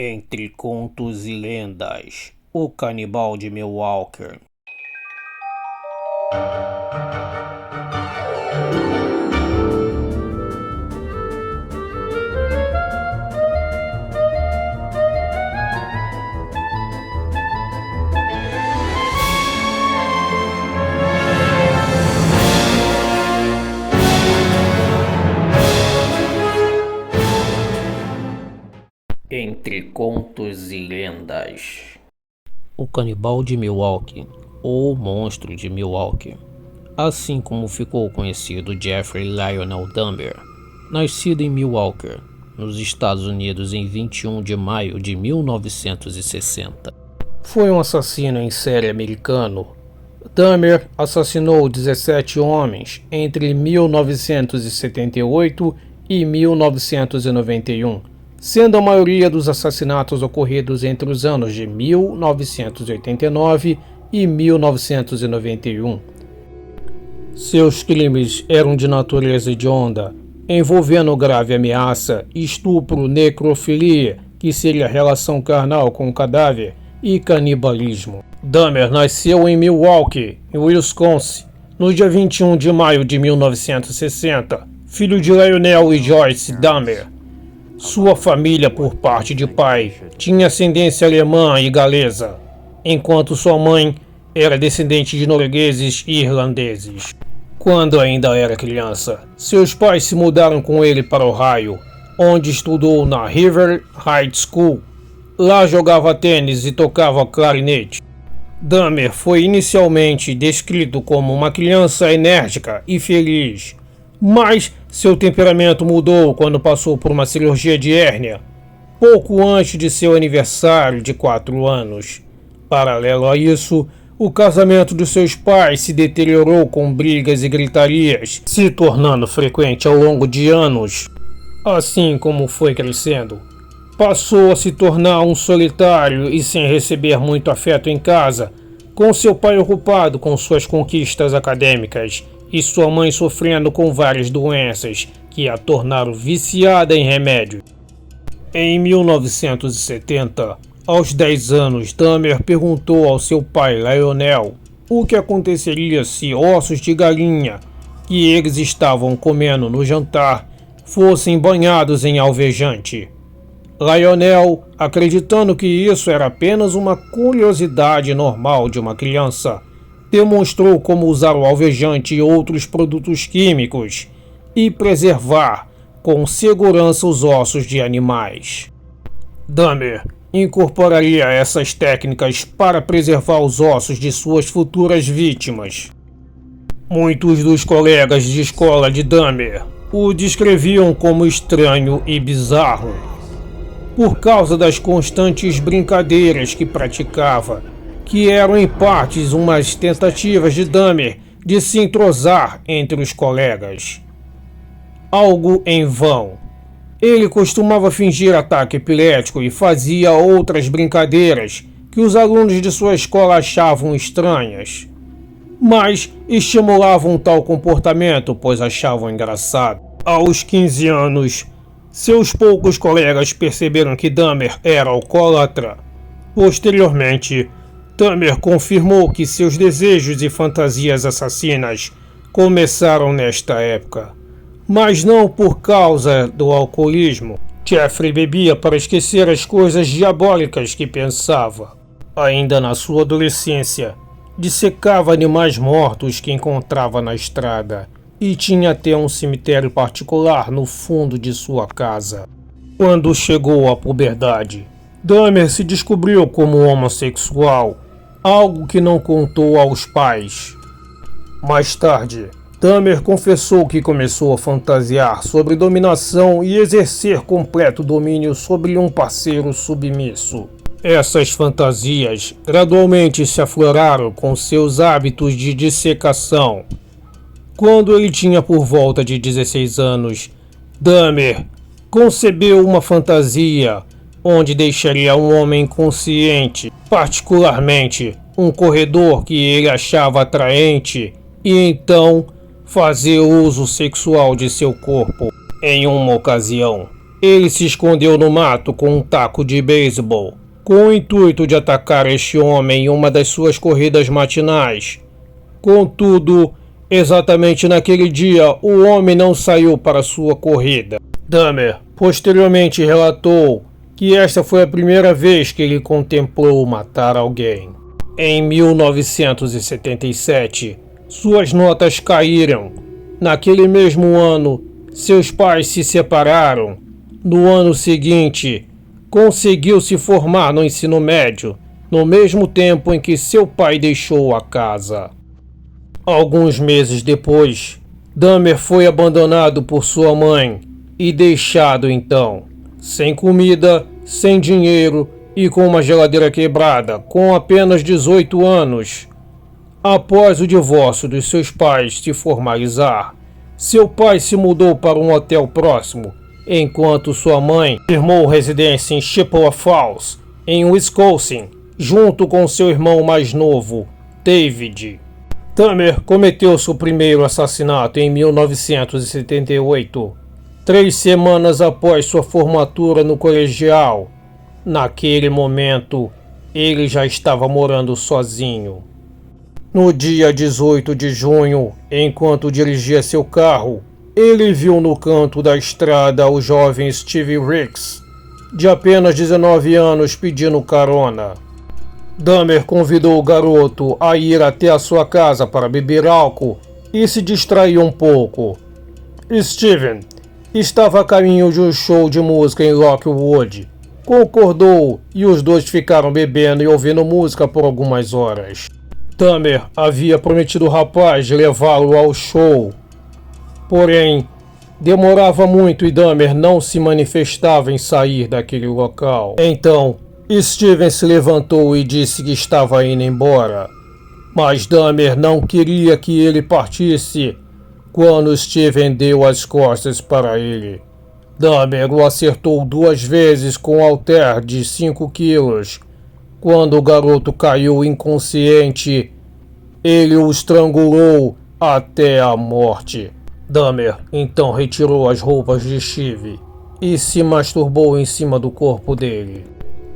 Entre contos e lendas, o canibal de Milwaukee. Entre contos e lendas. O canibal de Milwaukee, ou monstro de Milwaukee, assim como ficou conhecido Jeffrey Lionel Dahmer, nascido em Milwaukee, nos Estados Unidos em 21 de maio de 1960. Foi um assassino em série americano. Dahmer assassinou 17 homens entre 1978 e 1991, sendo a maioria dos assassinatos ocorridos entre os anos de 1989 e 1991. Seus crimes eram de natureza hedionda, envolvendo grave ameaça, estupro, necrofilia, que seria relação carnal com o cadáver, e canibalismo. Dahmer nasceu em Milwaukee, em Wisconsin, no dia 21 de maio de 1960, filho de Lionel e Joyce Dahmer. Sua família, por parte de pai, tinha ascendência alemã e galesa, enquanto sua mãe era descendente de noruegueses e irlandeses. Quando ainda era criança, seus pais se mudaram com ele para Ohio, onde estudou na River High School. Lá jogava tênis e tocava clarinete. Dahmer foi inicialmente descrito como uma criança enérgica e feliz, mas seu temperamento mudou quando passou por uma cirurgia de hérnia, pouco antes de seu aniversário de 4 anos. Paralelo a isso, o casamento dos seus pais se deteriorou com brigas e gritarias, se tornando frequente ao longo de anos. Assim como foi crescendo, passou a se tornar um solitário e sem receber muito afeto em casa, com seu pai ocupado com suas conquistas acadêmicas e sua mãe sofrendo com várias doenças que a tornaram viciada em remédio. Em 1970, aos 10 anos, Dahmer perguntou ao seu pai, Lionel, o que aconteceria se ossos de galinha que eles estavam comendo no jantar fossem banhados em alvejante. Lionel, acreditando que isso era apenas uma curiosidade normal de uma criança, demonstrou como usar o alvejante e outros produtos químicos e preservar com segurança os ossos de animais. Dahmer incorporaria essas técnicas para preservar os ossos de suas futuras vítimas. Muitos dos colegas de escola de Dahmer o descreviam como estranho e bizarro, por causa das constantes brincadeiras que praticava, que eram em partes umas tentativas de Dahmer de se entrosar entre os colegas. Algo em vão. Ele costumava fingir ataque epilético e fazia outras brincadeiras que os alunos de sua escola achavam estranhas, mas estimulavam tal comportamento pois achavam engraçado. Aos 15 anos, seus poucos colegas perceberam que Dahmer era alcoólatra. Posteriormente, Dahmer confirmou que seus desejos e fantasias assassinas começaram nesta época, mas não por causa do alcoolismo. Jeffrey bebia para esquecer as coisas diabólicas que pensava. Ainda na sua adolescência, dissecava animais mortos que encontrava na estrada e tinha até um cemitério particular no fundo de sua casa. Quando chegou à puberdade, Dahmer se descobriu como homossexual, algo que não contou aos pais. Mais tarde, Dahmer confessou que começou a fantasiar sobre dominação e exercer completo domínio sobre um parceiro submisso. Essas fantasias gradualmente se afloraram com seus hábitos de dissecação. Quando ele tinha por volta de 16 anos, Dahmer concebeu uma fantasia onde deixaria um homem consciente, particularmente um corredor que ele achava atraente, e então fazer uso sexual de seu corpo. Em uma ocasião, ele se escondeu no mato com um taco de beisebol, com o intuito de atacar este homem em uma das suas corridas matinais. Contudo, exatamente naquele dia, o homem não saiu para sua corrida. Dahmer posteriormente relatou que esta foi a primeira vez que ele contemplou matar alguém. Em 1977, suas notas caíram. Naquele mesmo ano, seus pais se separaram. No ano seguinte, conseguiu se formar no ensino médio, no mesmo tempo em que seu pai deixou a casa. Alguns meses depois, Dahmer foi abandonado por sua mãe e deixado então, sem comida, sem dinheiro e com uma geladeira quebrada, com apenas 18 anos. Após o divórcio dos seus pais se formalizar, seu pai se mudou para um hotel próximo, enquanto sua mãe firmou residência em Chippewa Falls, em Wisconsin, junto com seu irmão mais novo, David. Dahmer cometeu seu primeiro assassinato em 1978, 3 semanas após sua formatura no colegial. Naquele momento, ele já estava morando sozinho. No dia 18 de junho, enquanto dirigia seu carro, ele viu no canto da estrada o jovem Steve Ricks, de apenas 19 anos, pedindo carona. Dahmer convidou o garoto a ir até a sua casa para beber álcool e se distrair um pouco. Steven estava a caminho de um show de música em Lockwood. Concordou e os dois ficaram bebendo e ouvindo música por algumas horas. Dahmer havia prometido ao rapaz levá-lo ao show. Porém, demorava muito e Dahmer não se manifestava em sair daquele local. Então, Steven se levantou e disse que estava indo embora. Mas Dahmer não queria que ele partisse quando Steven deu as costas para ele. Dahmer o acertou 2 vezes com um halter de 5 quilos. Quando o garoto caiu inconsciente, ele o estrangulou até a morte. Dahmer então retirou as roupas de Steve e se masturbou em cima do corpo dele.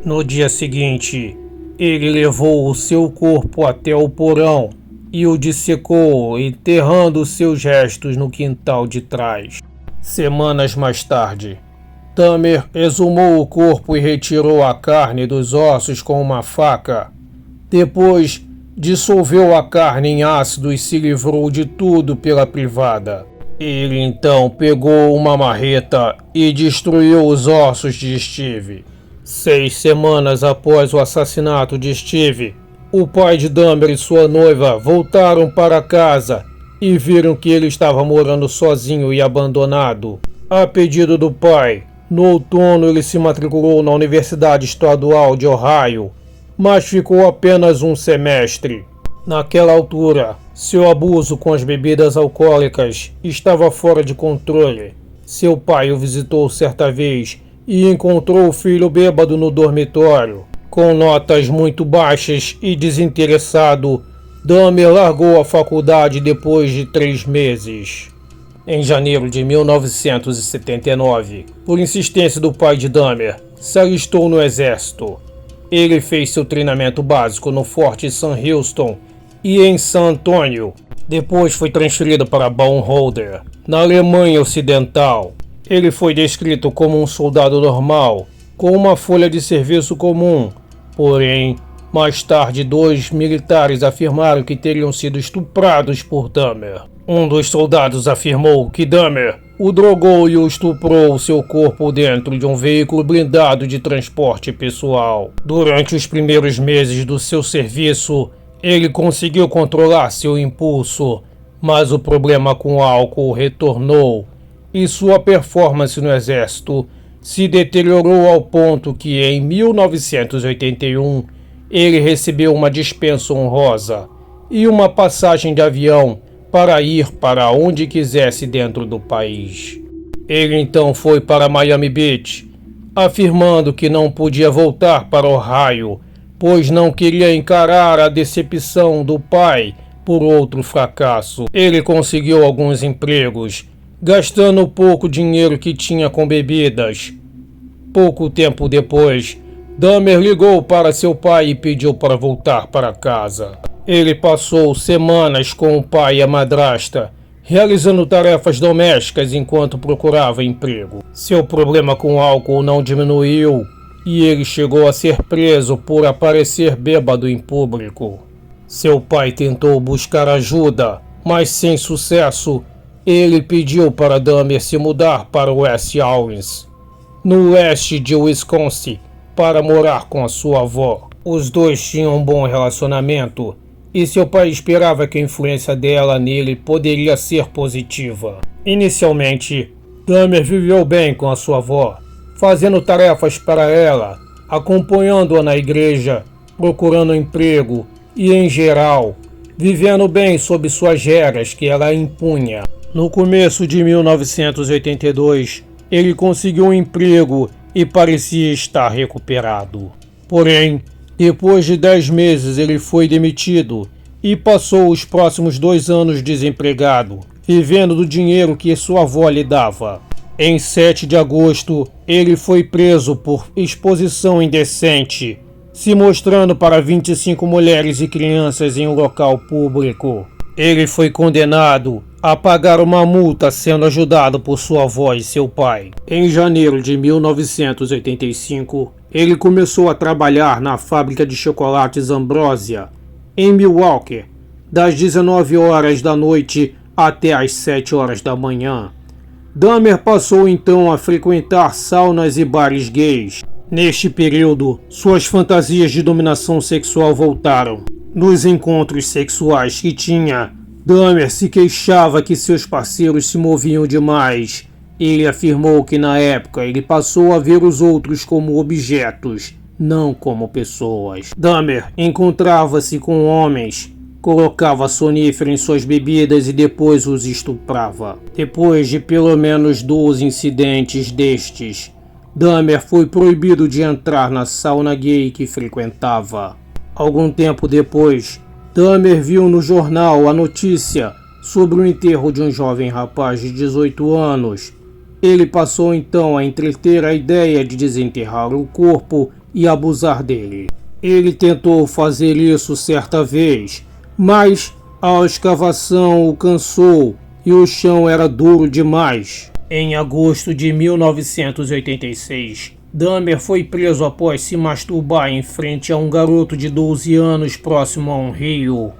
No dia seguinte, ele levou o seu corpo até o porão e o dissecou, enterrando seus restos no quintal de trás. Semanas mais tarde, Dahmer exumou o corpo e retirou a carne dos ossos com uma faca. Depois, dissolveu a carne em ácido e se livrou de tudo pela privada. Ele então pegou uma marreta e destruiu os ossos de Steve. 6 semanas após o assassinato de Steve, o pai de Dahmer e sua noiva voltaram para casa e viram que ele estava morando sozinho e abandonado. A pedido do pai, no outono ele se matriculou na Universidade Estadual de Ohio, mas ficou apenas um semestre. Naquela altura, seu abuso com as bebidas alcoólicas estava fora de controle. Seu pai o visitou certa vez e encontrou o filho bêbado no dormitório. Com notas muito baixas e desinteressado, Dahmer largou a faculdade depois de 3 meses. Em janeiro de 1979, por insistência do pai de Dahmer, se alistou no exército. Ele fez seu treinamento básico no Forte Sam Houston e em San Antonio. Depois foi transferido para Baumholder, na Alemanha Ocidental. Ele foi descrito como um soldado normal, com uma folha de serviço comum. Porém, mais tarde 2 militares afirmaram que teriam sido estuprados por Dahmer. Um dos soldados afirmou que Dahmer o drogou e o estuprou seu corpo dentro de um veículo blindado de transporte pessoal. Durante os primeiros meses do seu serviço, ele conseguiu controlar seu impulso, mas o problema com o álcool retornou e sua performance no exército se deteriorou ao ponto que, em 1981, ele recebeu uma dispensa honrosa e uma passagem de avião para ir para onde quisesse dentro do país. Ele então foi para Miami Beach, afirmando que não podia voltar para Ohio, pois não queria encarar a decepção do pai por outro fracasso. Ele conseguiu alguns empregos, gastando o pouco dinheiro que tinha com bebidas. Pouco tempo depois, Dahmer ligou para seu pai e pediu para voltar para casa. Ele passou semanas com o pai e a madrasta, realizando tarefas domésticas enquanto procurava emprego. Seu problema com álcool não diminuiu e ele chegou a ser preso por aparecer bêbado em público. Seu pai tentou buscar ajuda, mas sem sucesso. Ele pediu para Dahmer se mudar para West Allis, no oeste de Wisconsin, para morar com a sua avó. Os dois tinham um bom relacionamento e seu pai esperava que a influência dela nele poderia ser positiva. Inicialmente, Dahmer viveu bem com a sua avó, fazendo tarefas para ela, acompanhando-a na igreja, procurando emprego e, em geral, vivendo bem sob suas regras que ela impunha. No começo de 1982, ele conseguiu um emprego e parecia estar recuperado. Porém, depois de 10 meses ele foi demitido e passou os próximos 2 anos desempregado, vivendo do dinheiro que sua avó lhe dava. Em 7 de agosto, ele foi preso por exposição indecente, se mostrando para 25 mulheres e crianças em um local público. Ele foi condenado a pagar uma multa, sendo ajudado por sua avó e seu pai. Em janeiro de 1985, ele começou a trabalhar na fábrica de chocolates Ambrosia, em Milwaukee, das 19 horas da noite até as 7 horas da manhã. Dahmer passou então a frequentar saunas e bares gays. Neste período, suas fantasias de dominação sexual voltaram. Nos encontros sexuais que tinha, Dahmer se queixava que seus parceiros se moviam demais. Ele afirmou que na época ele passou a ver os outros como objetos, não como pessoas. Dahmer encontrava-se com homens, colocava sonífero em suas bebidas e depois os estuprava. Depois de pelo menos 12 incidentes destes, Dahmer foi proibido de entrar na sauna gay que frequentava. Algum tempo depois, Dahmer viu no jornal a notícia sobre o enterro de um jovem rapaz de 18 anos. Ele passou então a entreter a ideia de desenterrar o corpo e abusar dele. Ele tentou fazer isso certa vez, mas a escavação o cansou e o chão era duro demais. Em agosto de 1986, Dahmer foi preso após se masturbar em frente a um garoto de 12 anos próximo a um rio.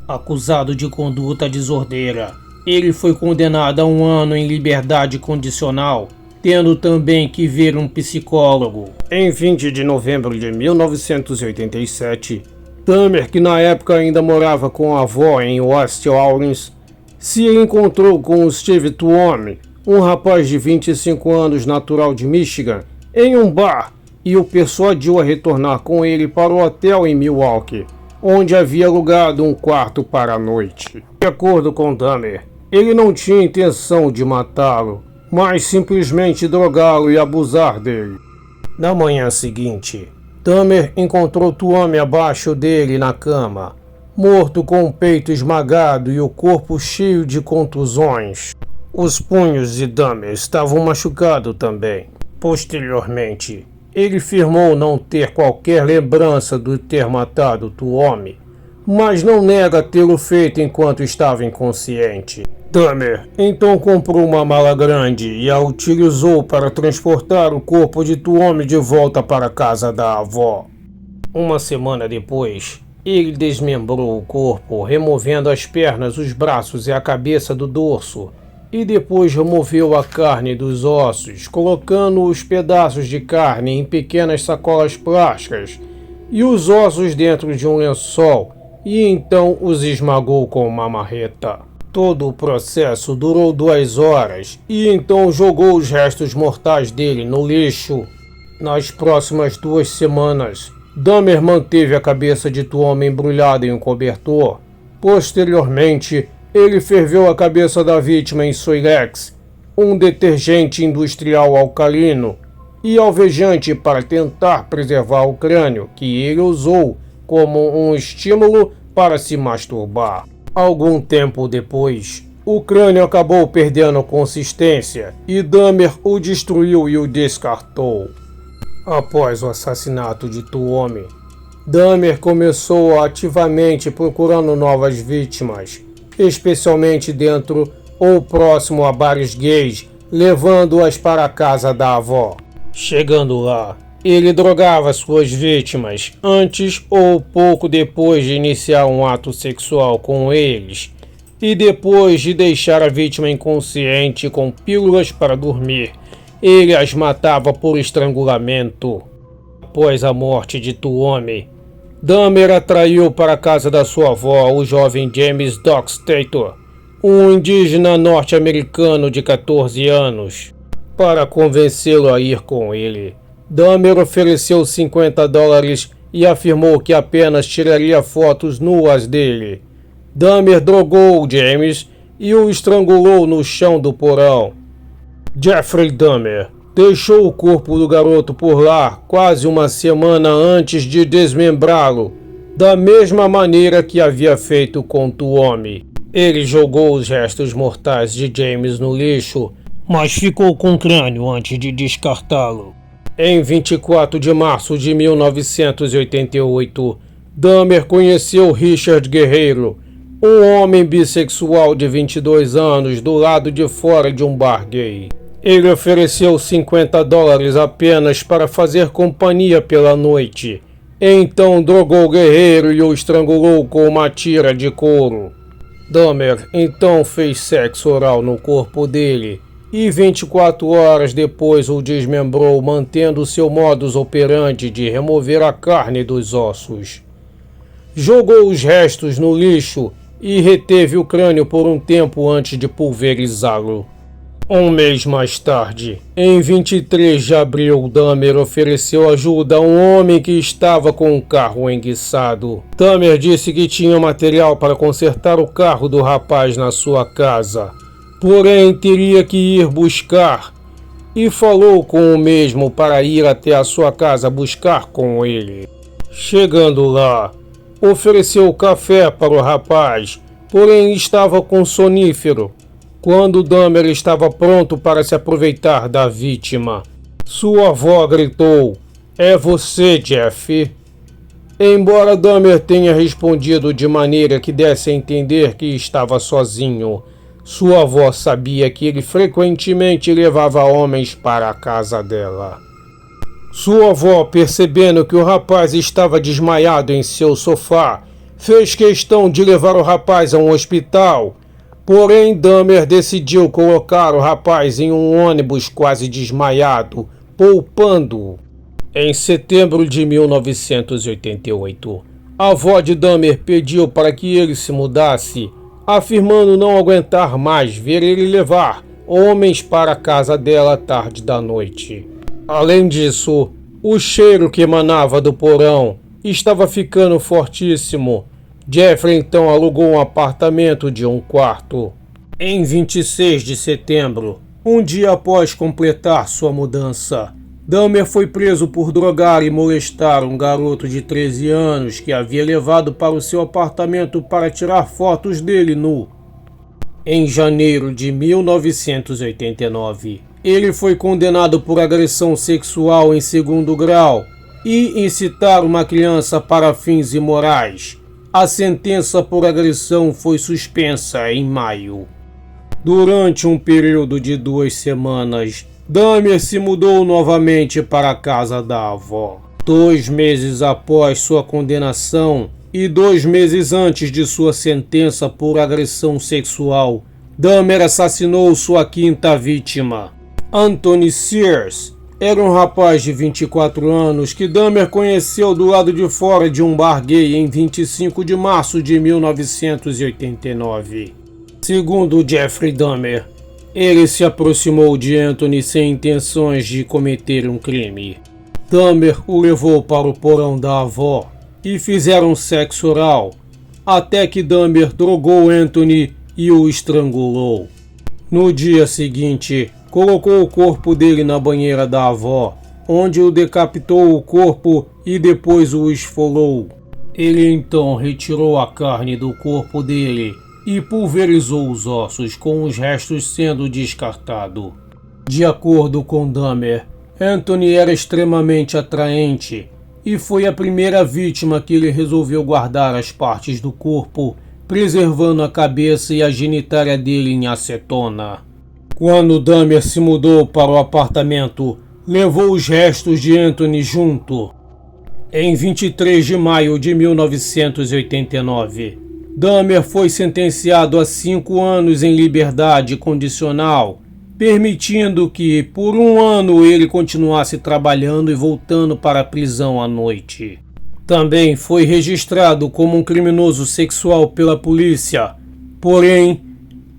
Acusado de conduta desordeira, ele foi condenado a 1 ano em liberdade condicional, tendo também que ver um psicólogo. Em 20 de novembro de 1987, Dahmer, que na época ainda morava com a avó em West Allis, se encontrou com Steve Tuomi, um rapaz de 25 anos natural de Michigan, em um bar, e o persuadiu a retornar com ele para o hotel em Milwaukee, onde havia alugado um quarto para a noite. De acordo com Dahmer, ele não tinha intenção de matá-lo, mas simplesmente drogá-lo e abusar dele. Na manhã seguinte, Dahmer encontrou Tuomi abaixo dele na cama, morto com o peito esmagado e o corpo cheio de contusões. Os punhos de Dahmer estavam machucados também. Posteriormente, ele afirmou não ter qualquer lembrança de ter matado Tuomi, mas não nega tê-lo feito enquanto estava inconsciente. Dahmer então comprou uma mala grande e a utilizou para transportar o corpo de Tuomi de volta para a casa da avó. Uma semana depois, ele desmembrou o corpo, removendo as pernas, os braços e a cabeça do dorso, e depois removeu a carne dos ossos, colocando os pedaços de carne em pequenas sacolas plásticas e os ossos dentro de um lençol, e então os esmagou com uma marreta. Todo o processo durou 2 horas e então jogou os restos mortais dele no lixo. Nas próximas 2 semanas, Dahmer manteve a cabeça de Tuomi embrulhada em um cobertor. Posteriormente, ele ferveu a cabeça da vítima em Soilex, um detergente industrial alcalino, e alvejante para tentar preservar o crânio, que ele usou como um estímulo para se masturbar. Algum tempo depois, o crânio acabou perdendo consistência e Dahmer o destruiu e o descartou. Após o assassinato de Tuomi, Dahmer começou ativamente procurando novas vítimas, especialmente dentro ou próximo a bares gays, levando-as para a casa da avó. Chegando lá, ele drogava suas vítimas antes ou pouco depois de iniciar um ato sexual com eles, e depois de deixar a vítima inconsciente com pílulas para dormir, ele as matava por estrangulamento. Após a morte de Tuomi, Dahmer atraiu para a casa da sua avó o jovem James Dockstader, um indígena norte-americano de 14 anos. Para convencê-lo a ir com ele, Dahmer ofereceu $50 e afirmou que apenas tiraria fotos nuas dele. Dahmer drogou James e o estrangulou no chão do porão. Jeffrey Dahmer deixou o corpo do garoto por lá quase uma semana antes de desmembrá-lo, da mesma maneira que havia feito com Tuomi. Ele jogou os restos mortais de James no lixo, mas ficou com o crânio antes de descartá-lo. Em 24 de março de 1988, Dahmer conheceu Richard Guerreiro, um homem bissexual de 22 anos, do lado de fora de um bar gay. Ele ofereceu $50 apenas para fazer companhia pela noite. Então drogou o Guerreiro e o estrangulou com uma tira de couro. Dahmer então fez sexo oral no corpo dele e 24 horas depois o desmembrou, mantendo seu modus operandi de remover a carne dos ossos. Jogou os restos no lixo e reteve o crânio por um tempo antes de pulverizá-lo. Um mês mais tarde, em 23 de abril, Dahmer ofereceu ajuda a um homem que estava com um carro enguiçado. Dahmer disse que tinha material para consertar o carro do rapaz na sua casa, porém teria que ir buscar, e falou com o mesmo para ir até a sua casa buscar com ele. Chegando lá, ofereceu café para o rapaz, porém estava com sonífero. Quando Dahmer estava pronto para se aproveitar da vítima, sua avó gritou: "É você, Jeff?" Embora Dahmer tenha respondido de maneira que desse a entender que estava sozinho, sua avó sabia que ele frequentemente levava homens para a casa dela. Sua avó, percebendo que o rapaz estava desmaiado em seu sofá, fez questão de levar o rapaz a um hospital. Porém, Dahmer decidiu colocar o rapaz em um ônibus quase desmaiado, poupando-o. Em setembro de 1988, a avó de Dahmer pediu para que ele se mudasse, afirmando não aguentar mais ver ele levar homens para a casa dela tarde da noite. Além disso, o cheiro que emanava do porão estava ficando fortíssimo. Jeffrey então alugou um apartamento de um quarto. Em 26 de setembro, um dia após completar sua mudança, Dahmer foi preso por drogar e molestar um garoto de 13 anos que havia levado para o seu apartamento para tirar fotos dele nu. Em janeiro de 1989, ele foi condenado por agressão sexual em segundo grau e incitar uma criança para fins imorais. A sentença por agressão foi suspensa em maio. Durante um período de 2 semanas, Dahmer se mudou novamente para a casa da avó. 2 meses após sua condenação e 2 meses antes de sua sentença por agressão sexual, Dahmer assassinou sua 5ª vítima. Anthony Sears era um rapaz de 24 anos que Dahmer conheceu do lado de fora de um bar gay em 25 de março de 1989. Segundo Jeffrey Dahmer, ele se aproximou de Anthony sem intenções de cometer um crime. Dahmer o levou para o porão da avó e fizeram sexo oral, até que Dahmer drogou Anthony e o estrangulou. No dia seguinte, colocou o corpo dele na banheira da avó, onde o decapitou o corpo e depois o esfolou. Ele então retirou a carne do corpo dele e pulverizou os ossos, com os restos sendo descartados. De acordo com Dahmer, Anthony era extremamente atraente e foi a primeira vítima que ele resolveu guardar as partes do corpo, preservando a cabeça e a genitália dele em acetona. Quando Dahmer se mudou para o apartamento, levou os restos de Anthony junto. Em 23 de maio de 1989, Dahmer foi sentenciado a 5 anos em liberdade condicional, permitindo que, por 1 ano, ele continuasse trabalhando e voltando para a prisão à noite. Também foi registrado como um criminoso sexual pela polícia, porém,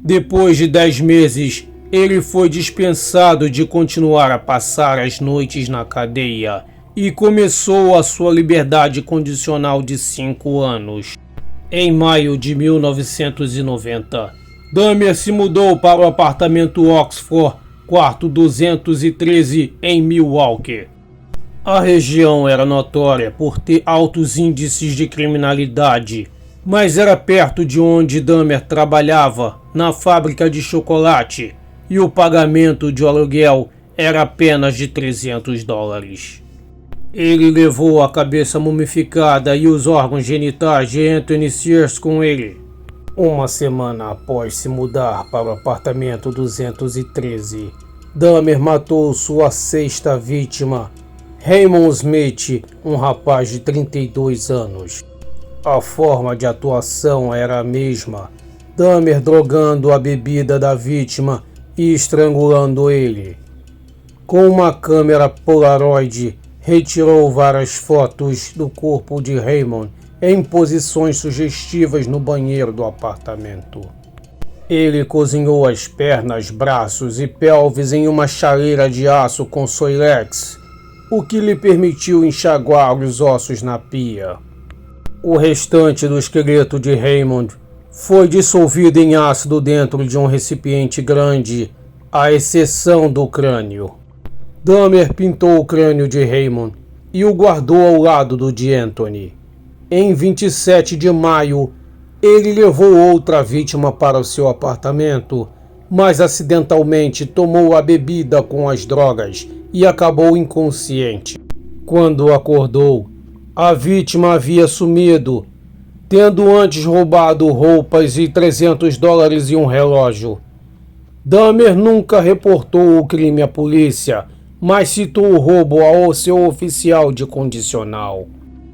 depois de 10 meses, ele foi dispensado de continuar a passar as noites na cadeia e começou a sua liberdade condicional de 5 anos. Em maio de 1990, Dahmer se mudou para o apartamento Oxford, quarto 213, em Milwaukee. A região era notória por ter altos índices de criminalidade, mas era perto de onde Dahmer trabalhava, na fábrica de chocolate, e o pagamento de aluguel era apenas de $300. Ele levou a cabeça mumificada e os órgãos genitais de Anthony Sears com ele. Uma semana após se mudar para o apartamento 213, Dahmer matou sua 6ª vítima, Raymond Smith, um rapaz de 32 anos. A forma de atuação era a mesma, Dahmer drogando a bebida da vítima e estrangulando ele. Com uma câmera Polaroid, retirou várias fotos do corpo de Raymond em posições sugestivas no banheiro do apartamento. Ele cozinhou as pernas, braços e pelvis em uma chaleira de aço com Soilex, o que lhe permitiu enxaguar os ossos na pia. O restante do esqueleto de Raymond foi dissolvido em ácido dentro de um recipiente grande, à exceção do crânio. Dahmer pintou o crânio de Raymond e o guardou ao lado do de Anthony. Em 27 de maio, ele levou outra vítima para o seu apartamento, mas acidentalmente tomou a bebida com as drogas e acabou inconsciente. Quando acordou, a vítima havia sumido, tendo antes roubado roupas e $300 e um relógio. Dahmer nunca reportou o crime à polícia, mas citou o roubo ao seu oficial de condicional.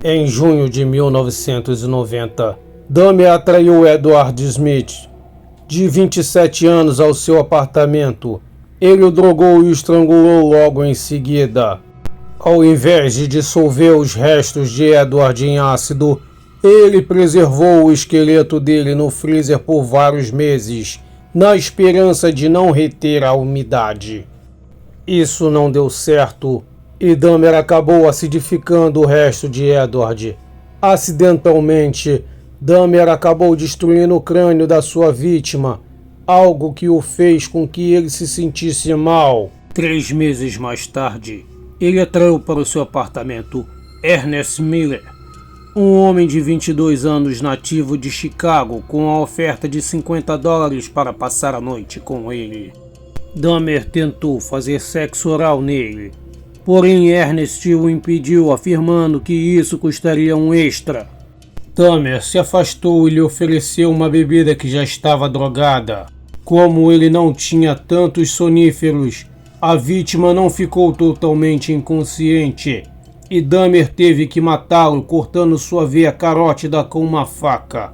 Em junho de 1990, Dahmer atraiu Edward Smith, de 27 anos, ao seu apartamento. Ele o drogou e o estrangulou logo em seguida. Ao invés de dissolver os restos de Edward em ácido, ele preservou o esqueleto dele no freezer por vários meses, na esperança de não reter a umidade. Isso não deu certo e Dahmer acabou acidificando o resto de Edward. Acidentalmente, Dahmer acabou destruindo o crânio da sua vítima, algo que o fez com que ele se sentisse mal. 3 meses mais tarde, ele atraiu para o seu apartamento Ernest Miller, um homem de 22 anos nativo de Chicago, com a oferta de $50 para passar a noite com ele. Dahmer tentou fazer sexo oral nele, porém Ernest o impediu, afirmando que isso custaria um extra. Dahmer se afastou e lhe ofereceu uma bebida que já estava drogada. Como ele não tinha tantos soníferos, a vítima não ficou totalmente inconsciente e Dahmer teve que matá-lo cortando sua veia carótida com uma faca.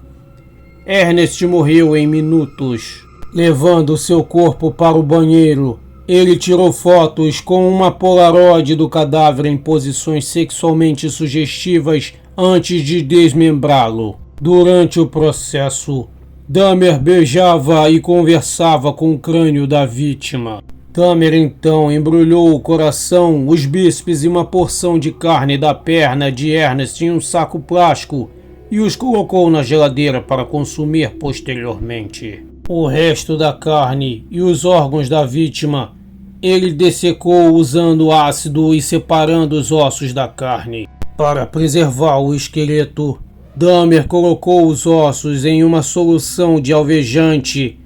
Ernest morreu em minutos. Levando seu corpo para o banheiro, ele tirou fotos com uma Polaroid do cadáver em posições sexualmente sugestivas antes de desmembrá-lo. Durante o processo, Dahmer beijava e conversava com o crânio da vítima. Dahmer então embrulhou o coração, os bíceps e uma porção de carne da perna de Ernest em um saco plástico e os colocou na geladeira para consumir posteriormente. O resto da carne e os órgãos da vítima ele dessecou usando ácido e separando os ossos da carne. Para preservar o esqueleto, Dahmer colocou os ossos em uma solução de alvejante,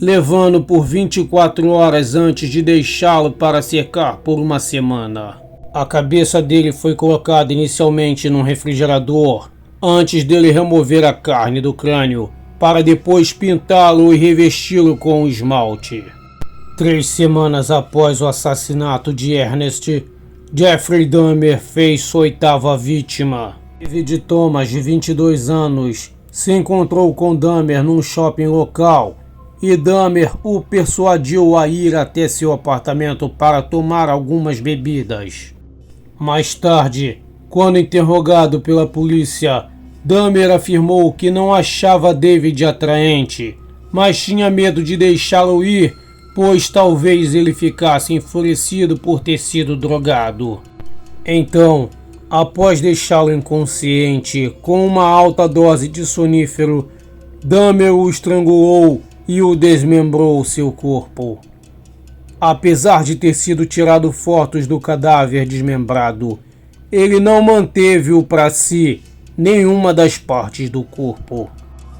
levando por 24 horas antes de deixá-lo para secar por uma semana. A cabeça dele foi colocada inicialmente num refrigerador, antes dele remover a carne do crânio, para depois pintá-lo e revesti-lo com esmalte. 3 semanas após o assassinato de Ernest, Jeffrey Dahmer fez sua 8ª vítima. David Thomas, de 22 anos, se encontrou com Dahmer num shopping local e Dahmer o persuadiu a ir até seu apartamento para tomar algumas bebidas. Mais tarde, quando interrogado pela polícia, Dahmer afirmou que não achava David atraente, mas tinha medo de deixá-lo ir, pois talvez ele ficasse enfurecido por ter sido drogado. Então, após deixá-lo inconsciente com uma alta dose de sonífero, Dahmer o estrangulou e o desmembrou seu corpo. Apesar de ter sido tirado fotos do cadáver desmembrado, ele não manteve-o para si nenhuma das partes do corpo.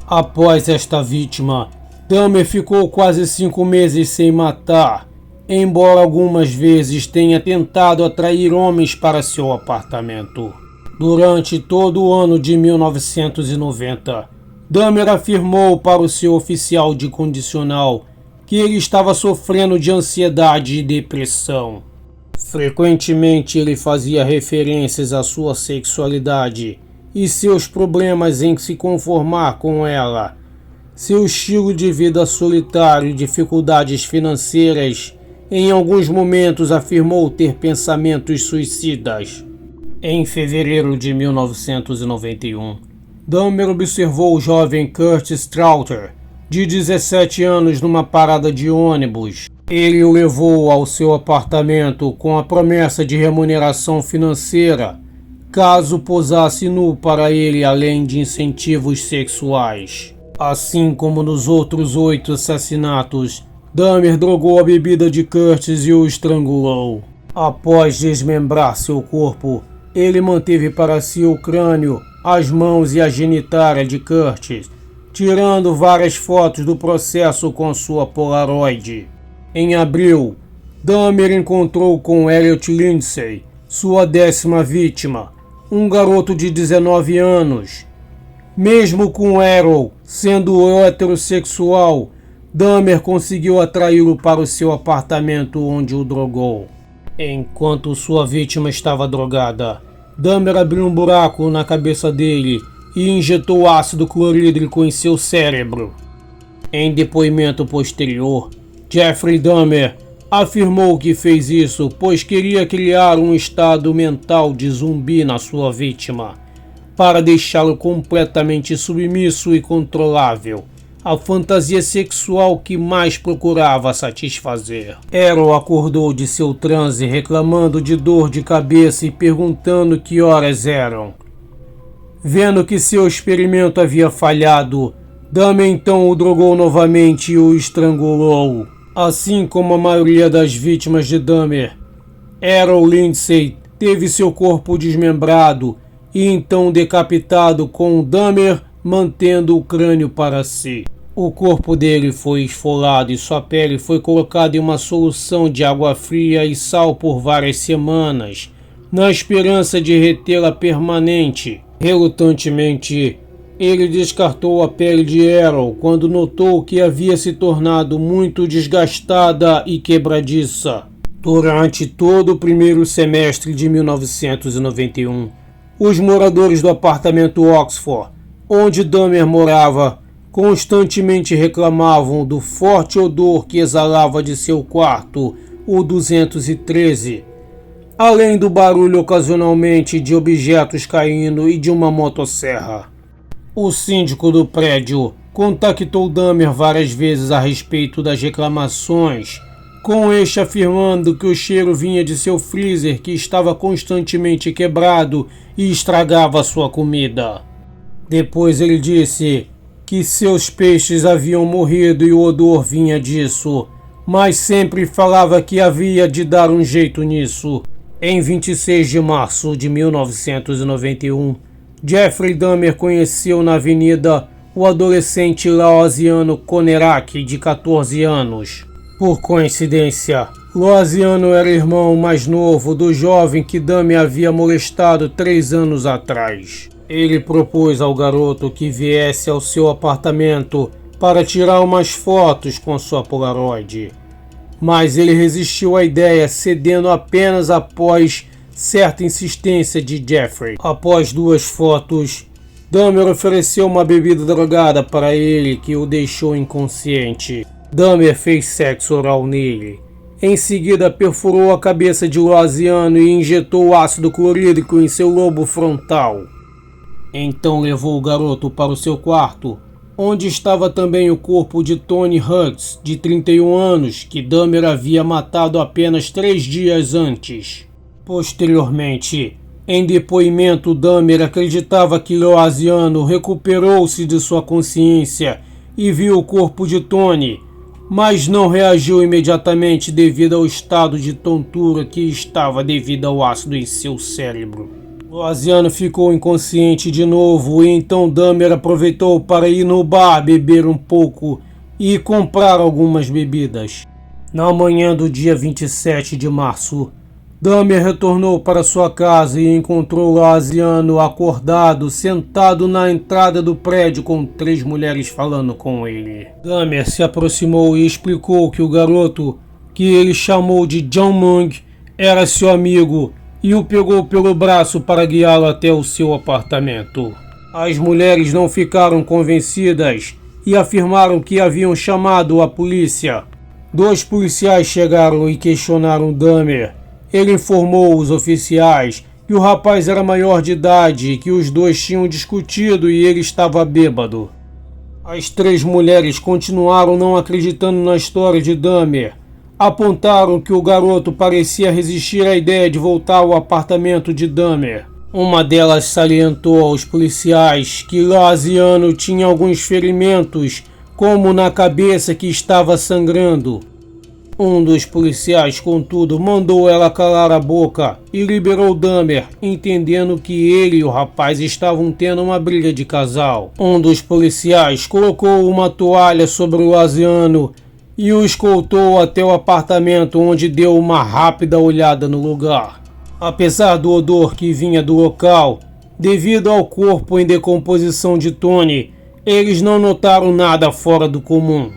Após esta vítima, Dahmer ficou quase 5 meses sem matar, embora algumas vezes tenha tentado atrair homens para seu apartamento. Durante todo o ano de 1990, Dahmer afirmou para o seu oficial de condicional que ele estava sofrendo de ansiedade e depressão. Frequentemente ele fazia referências à sua sexualidade e seus problemas em se conformar com ela, seu estilo de vida solitário e dificuldades financeiras. Em alguns momentos afirmou ter pensamentos suicidas. Em fevereiro de 1991, Dahmer observou o jovem Curtis Strauter, de 17 anos, numa parada de ônibus. Ele o levou ao seu apartamento com a promessa de remuneração financeira, caso posasse nu para ele, além de incentivos sexuais. Assim como nos outros 8 assassinatos, Dahmer drogou a bebida de Curtis e o estrangulou. Após desmembrar seu corpo, ele manteve para si o crânio, as mãos e a genitália de Curtis, tirando várias fotos do processo com sua Polaroid. Em abril, Dahmer encontrou com Elliot Lindsay, sua 10ª vítima, um garoto de 19 anos. Mesmo com Errol sendo heterossexual, Dahmer conseguiu atraí-lo para o seu apartamento, onde o drogou. Enquanto sua vítima estava drogada, Dahmer abriu um buraco na cabeça dele e injetou ácido clorídrico em seu cérebro. Em depoimento posterior, Jeffrey Dahmer afirmou que fez isso pois queria criar um estado mental de zumbi na sua vítima, para deixá-lo completamente submisso e controlável, a fantasia sexual que mais procurava satisfazer. Errol acordou de seu transe reclamando de dor de cabeça e perguntando que horas eram. Vendo que seu experimento havia falhado, Dahmer então o drogou novamente e o estrangulou. Assim como a maioria das vítimas de Dahmer, Errol Lindsay teve seu corpo desmembrado e então decapitado, com Dahmer mantendo o crânio para si. O corpo dele foi esfolado e sua pele foi colocada em uma solução de água fria e sal por várias semanas, na esperança de retê-la permanente. Relutantemente, ele descartou a pele de Errol quando notou que havia se tornado muito desgastada e quebradiça. Durante todo o primeiro semestre de 1991, os moradores do apartamento Oxford, onde Dahmer morava, constantemente reclamavam do forte odor que exalava de seu quarto, o 213, além do barulho ocasionalmente de objetos caindo e de uma motosserra. O síndico do prédio contactou Dahmer várias vezes a respeito das reclamações, com este afirmando que o cheiro vinha de seu freezer, que estava constantemente quebrado e estragava sua comida. Depois ele disse que seus peixes haviam morrido e o odor vinha disso, mas sempre falava que havia de dar um jeito nisso. Em 26 de março de 1991, Jeffrey Dahmer conheceu na avenida o adolescente Laosiano Konerak, de 14 anos. Por coincidência, Laosiano era irmão mais novo do jovem que Dahmer havia molestado 3 anos atrás. Ele propôs ao garoto que viesse ao seu apartamento para tirar umas fotos com sua Polaroid. Mas ele resistiu à ideia, cedendo apenas após certa insistência de Jeffrey. Após 2 fotos, Dahmer ofereceu uma bebida drogada para ele que o deixou inconsciente. Dahmer fez sexo oral nele. Em seguida, perfurou a cabeça de Laosiano e injetou ácido clorídrico em seu lobo frontal. Então levou o garoto para o seu quarto, onde estava também o corpo de Tony Hughes, de 31 anos, que Dahmer havia matado apenas 3 dias antes. Posteriormente, em depoimento, Dahmer acreditava que Laosiano recuperou-se de sua consciência e viu o corpo de Tony, mas não reagiu imediatamente devido ao estado de tontura que estava devido ao ácido em seu cérebro. Laosiano ficou inconsciente de novo e então Dahmer aproveitou para ir no bar beber um pouco e comprar algumas bebidas. Na manhã do dia 27 de março, Dahmer retornou para sua casa e encontrou Laosiano acordado, sentado na entrada do prédio com 3 mulheres falando com ele. Dahmer se aproximou e explicou que o garoto, que ele chamou de John Mung, era seu amigo e o pegou pelo braço para guiá-lo até o seu apartamento. As mulheres não ficaram convencidas e afirmaram que haviam chamado a polícia. 2 policiais chegaram e questionaram Dahmer. Ele informou os oficiais que o rapaz era maior de idade e que os 2 tinham discutido e ele estava bêbado. As 3 mulheres continuaram não acreditando na história de Dahmer. Apontaram que o garoto parecia resistir à ideia de voltar ao apartamento de Dahmer. Uma delas salientou aos policiais que Laosiano tinha alguns ferimentos, como na cabeça que estava sangrando. Um dos policiais, contudo, mandou ela calar a boca e liberou Dahmer, entendendo que ele e o rapaz estavam tendo uma briga de casal. Um dos policiais colocou uma toalha sobre o Laosiano e o escoltou até o apartamento, onde deu uma rápida olhada no lugar. Apesar do odor que vinha do local, devido ao corpo em decomposição de Tony, eles não notaram nada fora do comum.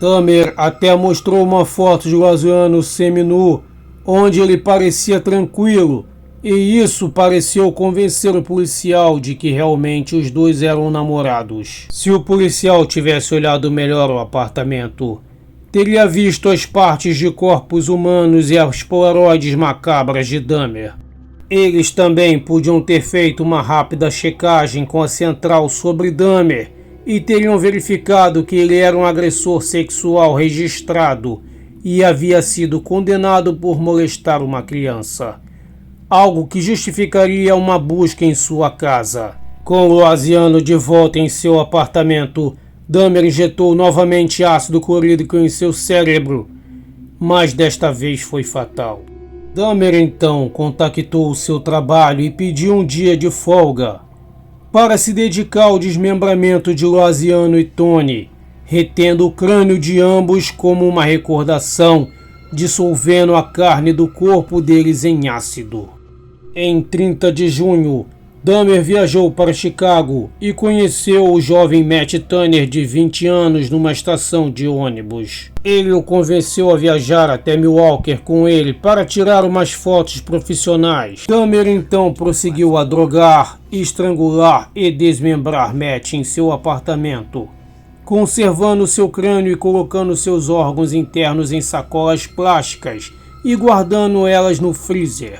Dahmer até mostrou uma foto de Laosiano seminu, onde ele parecia tranquilo, e isso pareceu convencer o policial de que realmente os 2 eram namorados. Se o policial tivesse olhado melhor o apartamento, teria visto as partes de corpos humanos e as polaroides macabras de Dahmer. Eles também podiam ter feito uma rápida checagem com a central sobre Dahmer e teriam verificado que ele era um agressor sexual registrado e havia sido condenado por molestar uma criança, algo que justificaria uma busca em sua casa. Com Laosiano de volta em seu apartamento, Dahmer injetou novamente ácido clorídrico em seu cérebro, mas desta vez foi fatal. Dahmer então contactou o seu trabalho e pediu um dia de folga para se dedicar ao desmembramento de Laosiano e Tony, retendo o crânio de ambos como uma recordação, dissolvendo a carne do corpo deles em ácido. Em 30 de junho, Dahmer viajou para Chicago e conheceu o jovem Matt Turner, de 20 anos, numa estação de ônibus. Ele o convenceu a viajar até Milwaukee com ele para tirar umas fotos profissionais. Dahmer então prosseguiu a drogar, estrangular e desmembrar Matt em seu apartamento, conservando seu crânio e colocando seus órgãos internos em sacolas plásticas e guardando elas no freezer.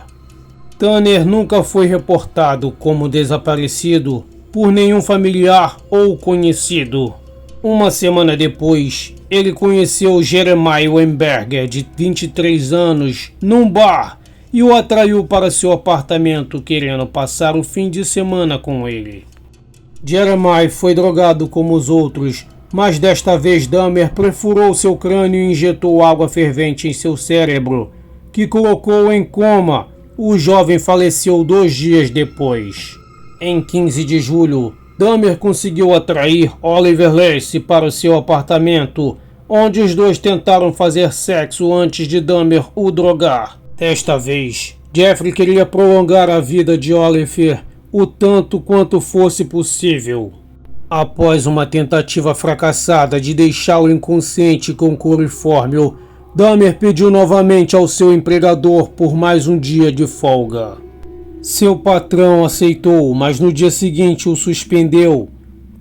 Turner nunca foi reportado como desaparecido por nenhum familiar ou conhecido. Uma semana depois, ele conheceu Jeremiah Weinberger, de 23 anos, num bar e o atraiu para seu apartamento, querendo passar o fim de semana com ele. Jeremiah foi drogado como os outros, mas desta vez Dahmer perfurou seu crânio e injetou água fervente em seu cérebro, que colocou em coma. O jovem faleceu 2 dias depois. Em 15 de julho, Dahmer conseguiu atrair Oliver Lacy para o seu apartamento, onde os dois tentaram fazer sexo antes de Dahmer o drogar. Desta vez, Jeffrey queria prolongar a vida de Oliver o tanto quanto fosse possível. Após uma tentativa fracassada de deixá-lo inconsciente com clorifórmio, Dahmer pediu novamente ao seu empregador por mais um dia de folga. Seu patrão aceitou, mas no dia seguinte o suspendeu.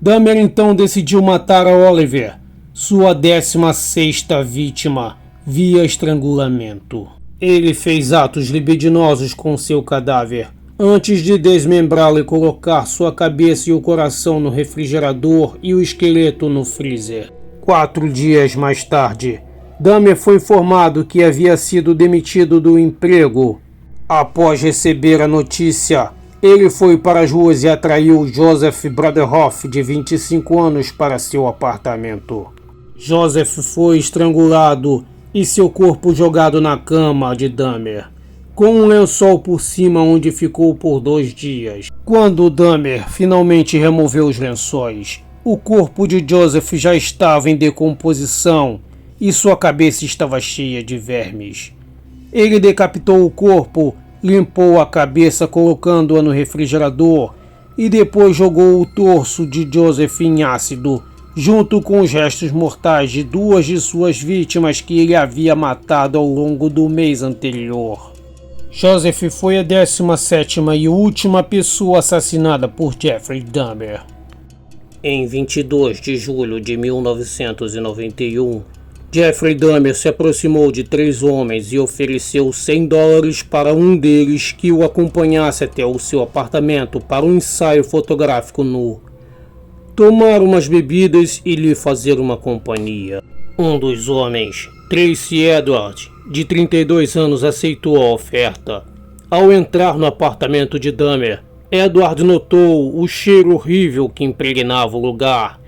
Dahmer então decidiu matar a Oliver, sua 16ª vítima, via estrangulamento. Ele fez atos libidinosos com seu cadáver, antes de desmembrá-lo e colocar sua cabeça e o coração no refrigerador e o esqueleto no freezer. 4 dias mais tarde, Dahmer foi informado que havia sido demitido do emprego. Após receber a notícia, ele foi para as ruas e atraiu Joseph Braderhoff, de 25 anos, para seu apartamento. Joseph foi estrangulado e seu corpo jogado na cama de Dahmer, com um lençol por cima, onde ficou por 2 dias. Quando Dahmer finalmente removeu os lençóis, o corpo de Joseph já estava em decomposição e sua cabeça estava cheia de vermes. Ele decapitou o corpo, limpou a cabeça colocando-a no refrigerador e depois jogou o torso de Joseph em ácido, junto com os restos mortais de 2 de suas vítimas que ele havia matado ao longo do mês anterior. Joseph foi a 17ª e última pessoa assassinada por Jeffrey Dahmer. Em 22 de julho de 1991, Jeffrey Dahmer se aproximou de 3 homens e ofereceu $100 para um deles que o acompanhasse até o seu apartamento para um ensaio fotográfico nu, tomar umas bebidas e lhe fazer uma companhia. Um dos homens, Tracy Edward, de 32 anos, aceitou a oferta. Ao entrar no apartamento de Dahmer, Edward notou o cheiro horrível que impregnava o lugar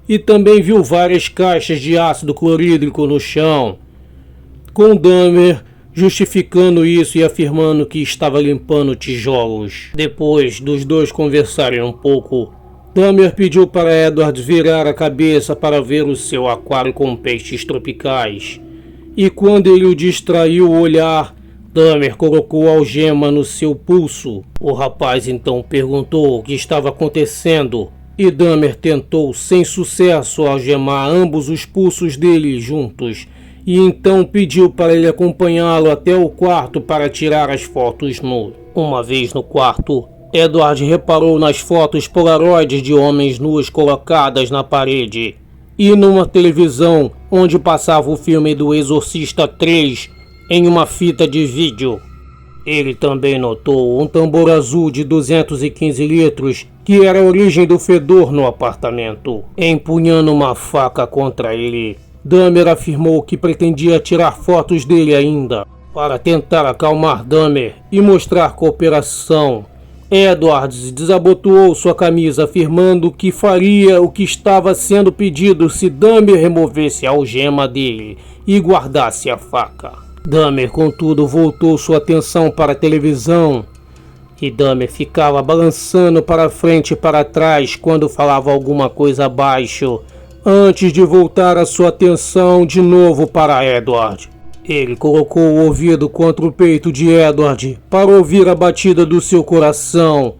e também viu várias caixas de ácido clorídrico no chão, com Dahmer justificando isso e afirmando que estava limpando tijolos. Depois dos dois conversarem um pouco, Dahmer pediu para Edward virar a cabeça para ver o seu aquário com peixes tropicais. E quando ele o distraiu o olhar, Dahmer colocou a algema no seu pulso. O rapaz então perguntou o que estava acontecendo e Dahmer tentou sem sucesso algemar ambos os pulsos dele juntos e então pediu para ele acompanhá-lo até o quarto para tirar as fotos nu. Uma vez no quarto, Edward reparou nas fotos polaroides de homens nus colocadas na parede e numa televisão onde passava o filme do Exorcista 3 em uma fita de vídeo. Ele também notou um tambor azul de 215 litros que era a origem do fedor no apartamento. Empunhando uma faca contra ele, Dahmer afirmou que pretendia tirar fotos dele ainda. Para tentar acalmar Dahmer e mostrar cooperação, Edwards desabotoou sua camisa, afirmando que faria o que estava sendo pedido se Dahmer removesse a algema dele e guardasse a faca. Dahmer, contudo, voltou sua atenção para a televisão e Dahmer ficava balançando para frente e para trás quando falava alguma coisa baixo, antes de voltar a sua atenção de novo para Edward. Ele colocou o ouvido contra o peito de Edward para ouvir a batida do seu coração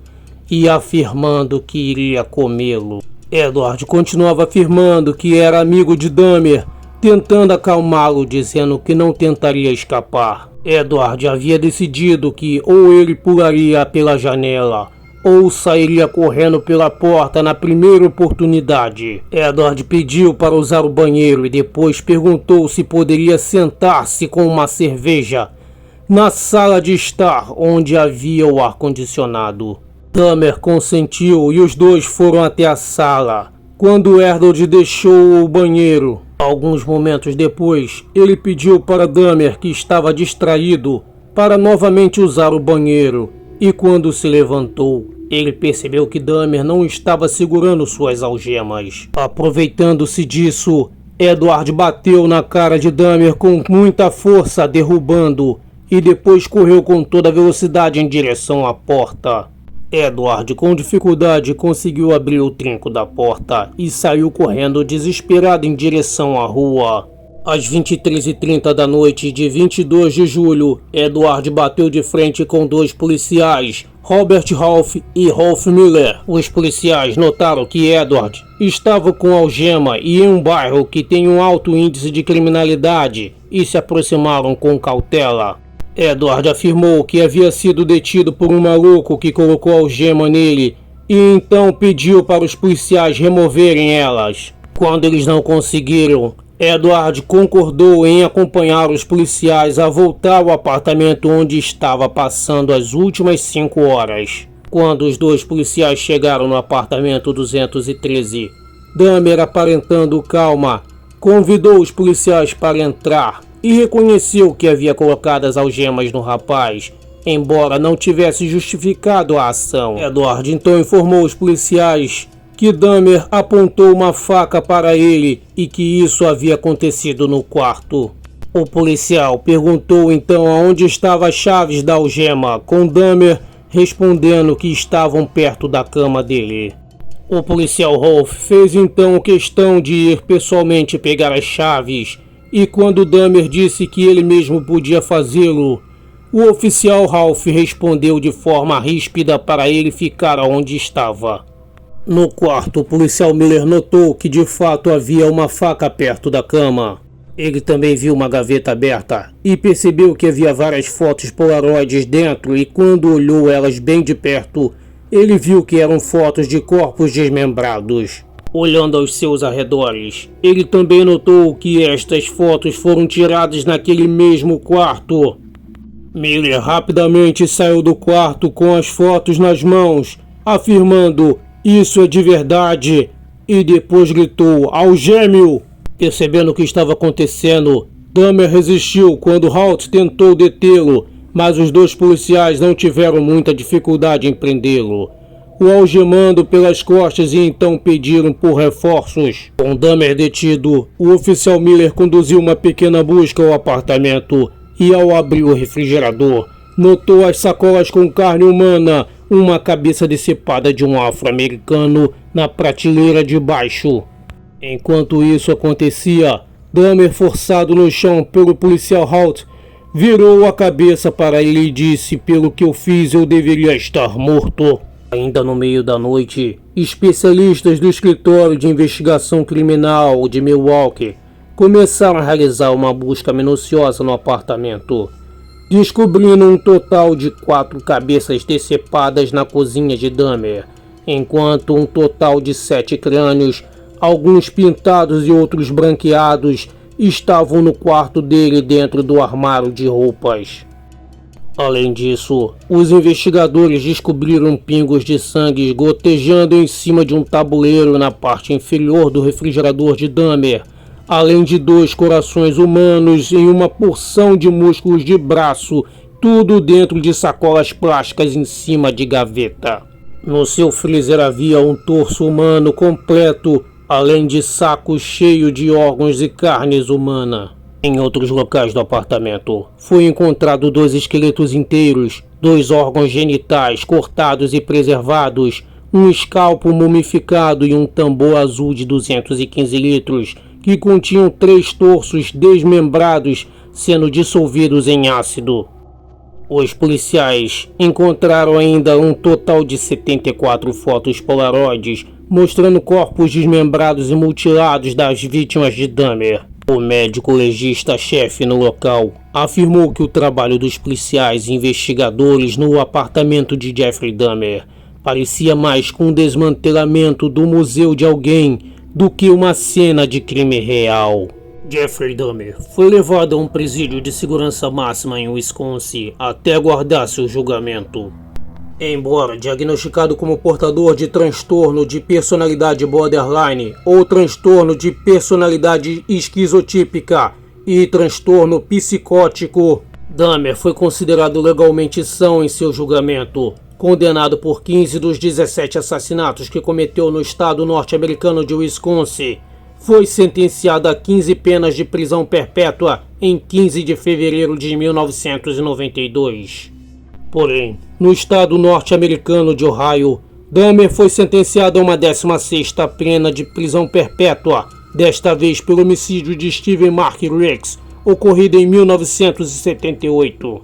e afirmando que iria comê-lo. Edward continuava afirmando que era amigo de Dahmer, tentando acalmá-lo, dizendo que não tentaria escapar. Edward havia decidido que ou ele pularia pela janela ou sairia correndo pela porta na primeira oportunidade. Edward pediu para usar o banheiro e depois perguntou se poderia sentar-se com uma cerveja na sala de estar onde havia o ar-condicionado. Dahmer consentiu e os dois foram até a sala. Quando Edward deixou o banheiro, alguns momentos depois, ele pediu para Dahmer, que estava distraído, para novamente usar o banheiro. E quando se levantou, ele percebeu que Dahmer não estava segurando suas algemas. Aproveitando-se disso, Edward bateu na cara de Dahmer com muita força, derrubando, e depois correu com toda a velocidade em direção à porta. Edward, com dificuldade, conseguiu abrir o trinco da porta e saiu correndo desesperado em direção à rua. Às 23h30 da noite de 22 de julho, Edward bateu de frente com dois policiais, Robert Ralph e Ralph Miller. Os policiais notaram que Edward estava com algema e em um bairro que tem um alto índice de criminalidade e se aproximaram com cautela. Edward afirmou que havia sido detido por um maluco que colocou algema nele e então pediu para os policiais removerem elas. Quando eles não conseguiram, Edward concordou em acompanhar os policiais a voltar ao apartamento onde estava passando as últimas 5 horas. Quando os dois policiais chegaram no apartamento 213, Dahmer, aparentando calma, convidou os policiais para entrar e reconheceu que havia colocado as algemas no rapaz, embora não tivesse justificado a ação. Edward então informou os policiais que Dahmer apontou uma faca para ele e que isso havia acontecido no quarto. O policial perguntou então aonde estavam as chaves da algema, com Dahmer respondendo que estavam perto da cama dele. O policial Ralph fez então questão de ir pessoalmente pegar as chaves, e quando Dahmer disse que ele mesmo podia fazê-lo, o oficial Ralph respondeu de forma ríspida para ele ficar onde estava. No quarto, o policial Miller notou que de fato havia uma faca perto da cama. Ele também viu uma gaveta aberta e percebeu que havia várias fotos polaroides dentro, e quando olhou elas bem de perto, ele viu que eram fotos de corpos desmembrados. Olhando aos seus arredores, ele também notou que estas fotos foram tiradas naquele mesmo quarto. Miller rapidamente saiu do quarto com as fotos nas mãos, afirmando: "Isso é de verdade", e depois gritou: "Algeme-o!". Percebendo o que estava acontecendo, Dahmer resistiu quando Halt tentou detê-lo, mas os dois policiais não tiveram muita dificuldade em prendê-lo, o algemando pelas costas, e então pediram por reforços. Com Dahmer detido, o oficial Miller conduziu uma pequena busca ao apartamento e, ao abrir o refrigerador, notou as sacolas com carne humana, uma cabeça decepada de um afro-americano na prateleira de baixo. Enquanto isso acontecia, Dahmer, forçado no chão pelo policial Halt, virou a cabeça para ele e disse: "Pelo que eu fiz, eu deveria estar morto". Ainda no meio da noite, especialistas do escritório de investigação criminal de Milwaukee começaram a realizar uma busca minuciosa no apartamento, descobrindo um total de 4 cabeças decepadas na cozinha de Dahmer, enquanto um total de 7 crânios, alguns pintados e outros branqueados, estavam no quarto dele dentro do armário de roupas. Além disso, os investigadores descobriram pingos de sangue gotejando em cima de um tabuleiro na parte inferior do refrigerador de Dahmer, além de 2 corações humanos e uma porção de músculos de braço, tudo dentro de sacolas plásticas em cima de gaveta. No seu freezer havia um torso humano completo, além de sacos cheios de órgãos e carnes humana. Em outros locais do apartamento, foi encontrado 2 esqueletos inteiros, 2 órgãos genitais cortados e preservados, um escalpo mumificado e um tambor azul de 215 litros, que continham 3 torsos desmembrados sendo dissolvidos em ácido. Os policiais encontraram ainda um total de 74 fotos polaroides mostrando corpos desmembrados e mutilados das vítimas de Dahmer. O médico legista-chefe no local afirmou que o trabalho dos policiais e investigadores no apartamento de Jeffrey Dahmer parecia mais com um desmantelamento do museu de alguém do que uma cena de crime real. Jeffrey Dahmer foi levado a um presídio de segurança máxima em Wisconsin até aguardar seu julgamento. Embora diagnosticado como portador de transtorno de personalidade borderline ou transtorno de personalidade esquizotípica e transtorno psicótico, Dahmer foi considerado legalmente são em seu julgamento. Condenado por 15 dos 17 assassinatos que cometeu no estado norte-americano de Wisconsin, foi sentenciado a 15 penas de prisão perpétua em 15 de fevereiro de 1992. Porém, no estado norte-americano de Ohio, Dahmer foi sentenciado a uma 16ª pena de prisão perpétua, desta vez pelo homicídio de Steven Mark Riggs, ocorrido em 1978.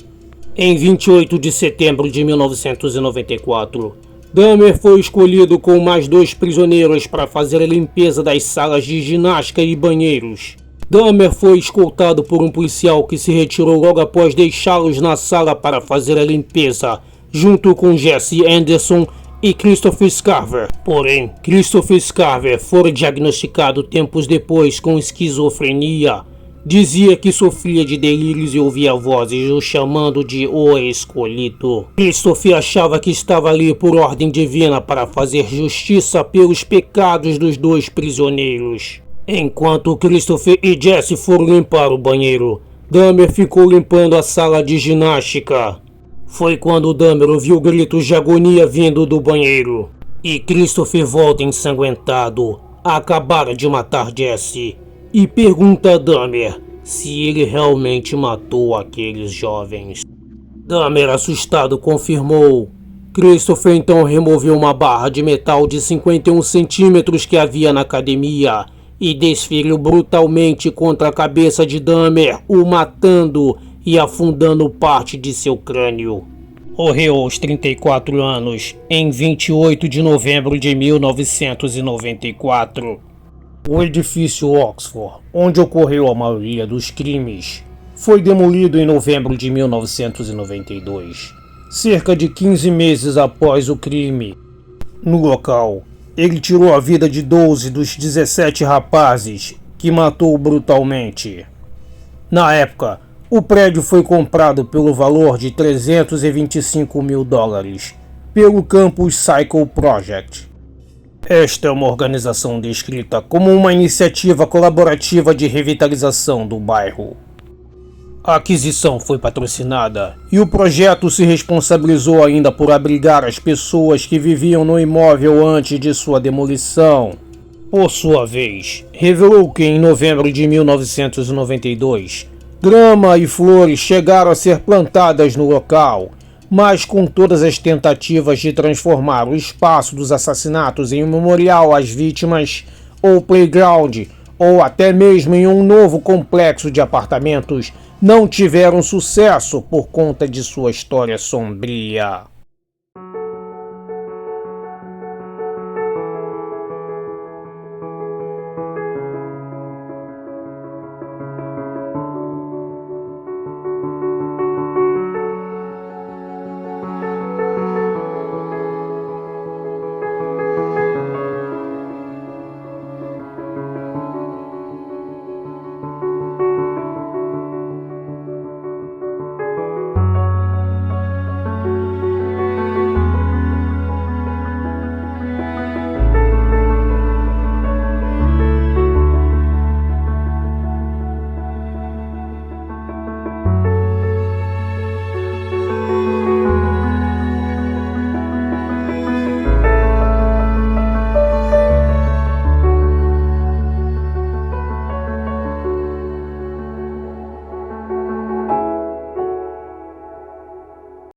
Em 28 de setembro de 1994, Dahmer foi escolhido com mais 2 prisioneiros para fazer a limpeza das salas de ginástica e banheiros. Dahmer foi escoltado por um policial que se retirou logo após deixá-los na sala para fazer a limpeza, junto com Jesse Anderson e Christopher Scarver. Porém, Christopher Scarver foi diagnosticado tempos depois com esquizofrenia. Dizia que sofria de delírios e ouvia vozes o chamando de O Escolhido. Christopher achava que estava ali por ordem divina para fazer justiça pelos pecados dos 2 prisioneiros. Enquanto Christopher e Jesse foram limpar o banheiro, Dahmer ficou limpando a sala de ginástica. Foi quando Dahmer ouviu gritos de agonia vindo do banheiro. E Christopher volta ensanguentado, acabara de matar Jesse, e pergunta a Dahmer se ele realmente matou aqueles jovens. Dahmer, assustado, confirmou. Christopher então removeu uma barra de metal de 51 centímetros que havia na academia e desferiu brutalmente contra a cabeça de Dahmer, o matando e afundando parte de seu crânio. Morreu aos 34 anos, em 28 de novembro de 1994. O edifício Oxford, onde ocorreu a maioria dos crimes, foi demolido em novembro de 1992, cerca de 15 meses após o crime. No local, ele tirou a vida de 12 dos 17 rapazes que matou brutalmente. Na época, o prédio foi comprado pelo valor de $325 mil pelo Campus Cycle Project. Esta é uma organização descrita como uma iniciativa colaborativa de revitalização do bairro. A aquisição foi patrocinada e o projeto se responsabilizou ainda por abrigar as pessoas que viviam no imóvel antes de sua demolição. Por sua vez, revelou que em novembro de 1992, grama e flores chegaram a ser plantadas no local, mas com todas as tentativas de transformar o espaço dos assassinatos em um memorial às vítimas, ou playground, ou até mesmo em um novo complexo de apartamentos, não tiveram sucesso por conta de sua história sombria.